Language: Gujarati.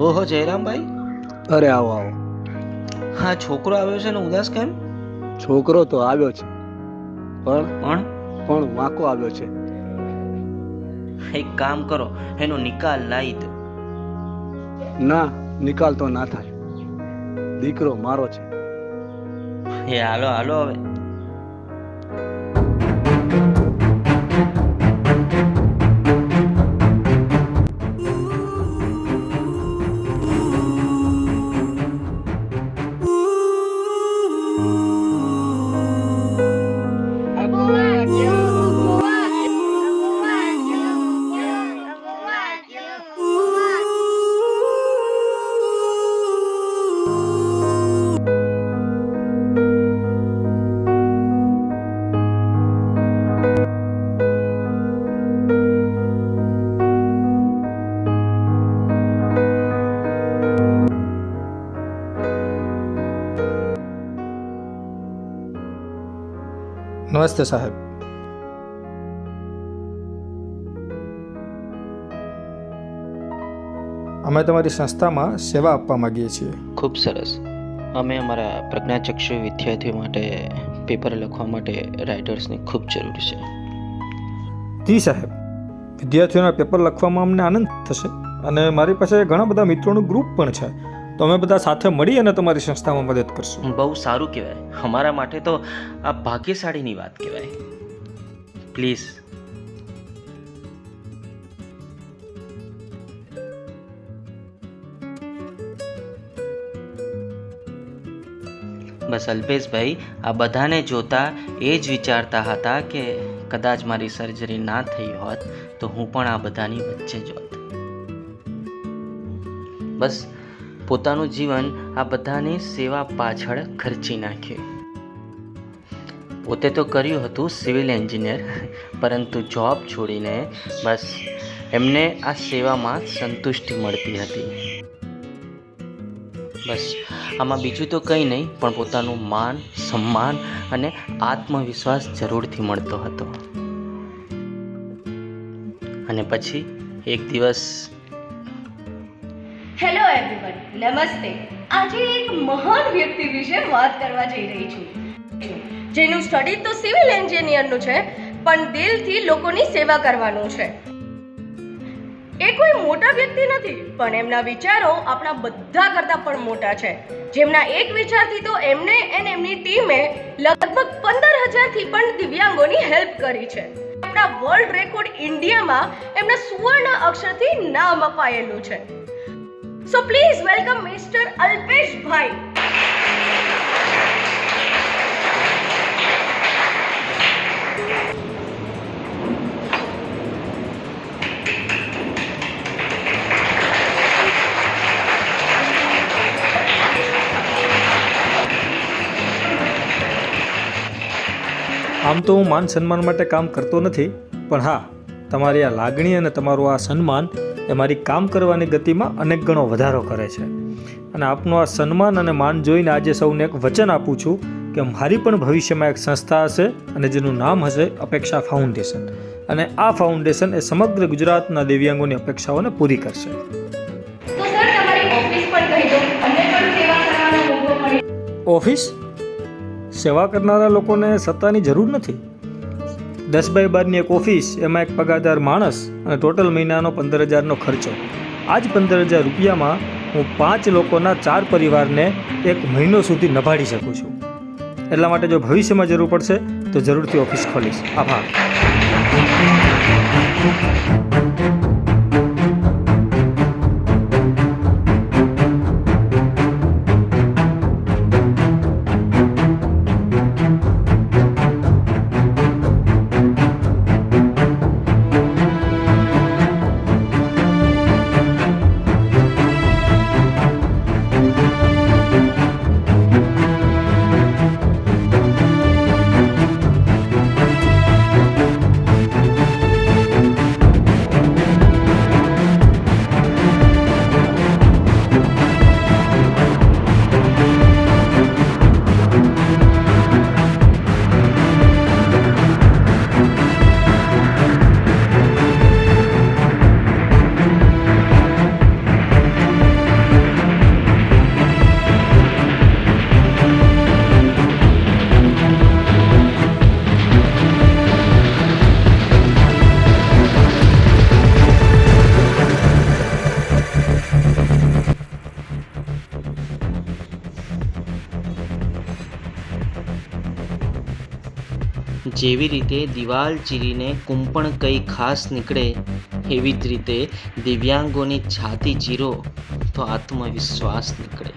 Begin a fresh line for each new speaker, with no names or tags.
ઓહો જયરામભાઈ,
અરે આવો આવો.
હા છોકરો આવ્યો છે ને ઉદાસ કેમ?
છોકરો તો આવ્યો છે પણ
પણ
પણ વાંકો આવ્યો છે.
એક કામ કરો, એનો નિકાલ લાવી દો.
ના, નિકાલ તો ના થાય. દીકરો મારો છે.
એ હાલો હાલો હવે.
નમસ્તે સાહેબ. અમે તમારી સંસ્થામાં સેવા આપવા માંગીએ છીએ.
ખૂબ સરસ. અમે અમારા પ્રજ્ઞાચક્ષુ વિદ્યાર્થીઓ માટે પેપર લખવા માટે રાઇટર્સની ખૂબ જરૂર છે.
જી સાહેબ, વિદ્યાર્થીઓના પેપર લખવામાં અમને આનંદ થશે અને મારી પાસે ઘણા બધા મિત્રોનું ગ્રુપ પણ છે, તો અમે બધા સાથે મળી અને તમારી સંસ્થામાં મદદ કરશું.
બહુ સારું કહેવાય. અમારા માટે તો આ ભાગ્યશાળીની વાત કહેવાય. પ્લીઝ. બસ અલ્પેશભાઈ, આ બધાને જોતા એ જ વિચારતા હતા કે કદાચ મારી સર્જરી ના થઈ હોત તો હું પણ આ બધાની વચ્ચે જ હોત. બસ પોતાનું જીવન આ બધાની સેવા પાછળ ખર્ચી નાખ્યું. પોતે તો કર્યું હતું સિવિલ એન્જિનિયર, પરંતુ જોબ છોડીને બસ એમને આ સેવામાં સંતુષ્ટિ મળતી હતી. બસ આમાં બીજું તો કંઈ નહીં, પણ પોતાનું માન, સન્માન અને આત્મવિશ્વાસ જરૂરથી મળતો હતો. અને પછી એક દિવસ.
હેલો એવરીવન, નમસ્તે. આજે એક મહાન વ્યક્તિ વિશે વાત કરવા જઈ રહી છું, જેનું સ્ટડી તો સિવિલ એન્જિનિયરનું છે, પણ દિલથી લોકોની સેવા કરવાનું છે. એ કોઈ મોટા વ્યક્તિ નથી, પણ એમના વિચારો આપણા બધા કરતાં પણ મોટા છે. જેમના એક વિચારથી તો એમને અને એમની ટીમે લગભગ 15,000 થી પણ દિવ્યાંગોની હેલ્પ કરી છે. એમના વર્લ્ડ રેકોર્ડ ઇન્ડિયામાં એમના સુવર્ણ અક્ષરથી નામ અપાયેલું છે. So please welcome Mr. Alpesh Bhai.
આમ તો હું માન સન્માન માટે કામ કરતો નથી, પણ હા, તમારી આ લાગણી અને તમારું આ સન્માન એ મારી કામ કરવાની ગતિમાં અનેક ગણો વધારો કરે છે. અને આપનું આ સન્માન અને માન જોઈને આજે સૌને એક વચન આપું છું કે મારી પણ ભવિષ્યમાં એક સંસ્થા હશે અને જેનું નામ હશે અપેક્ષા ફાઉન્ડેશન. અને આ ફાઉન્ડેશન એ સમગ્ર ગુજરાતના દિવ્યાંગોની અપેક્ષાઓને પૂરી કરશે.
તો સર તમારી ઓફિસ પણ કહી દો, અમને પણ સેવા કરવાનો મોકો મળે.
ઓફિસ? સેવા કરનારા લોકોને સત્તાની જરૂર નથી. 10x12ની એક ઓફિસ, એમાં એક પગારદાર માણસ અને ટોટલ મહિનાનો 15,000નો ખર્ચો. આ જ 15,000 રૂપિયામાં હું 5 લોકોના 4 પરિવારને એક મહિનો સુધી નભાડી શકું છું. એટલા માટે જો ભવિષ્યમાં જરૂર પડશે તો જરૂરથી ઓફિસ ખોલીશ. આભાર.
જેવી રીતે દિવાલ ચીરીને કુંપણ કંઈ ખાસ નીકળે, એવી જ રીતે દિવ્યાંગોની છાતી ચીરો તો આત્મવિશ્વાસ નીકળે.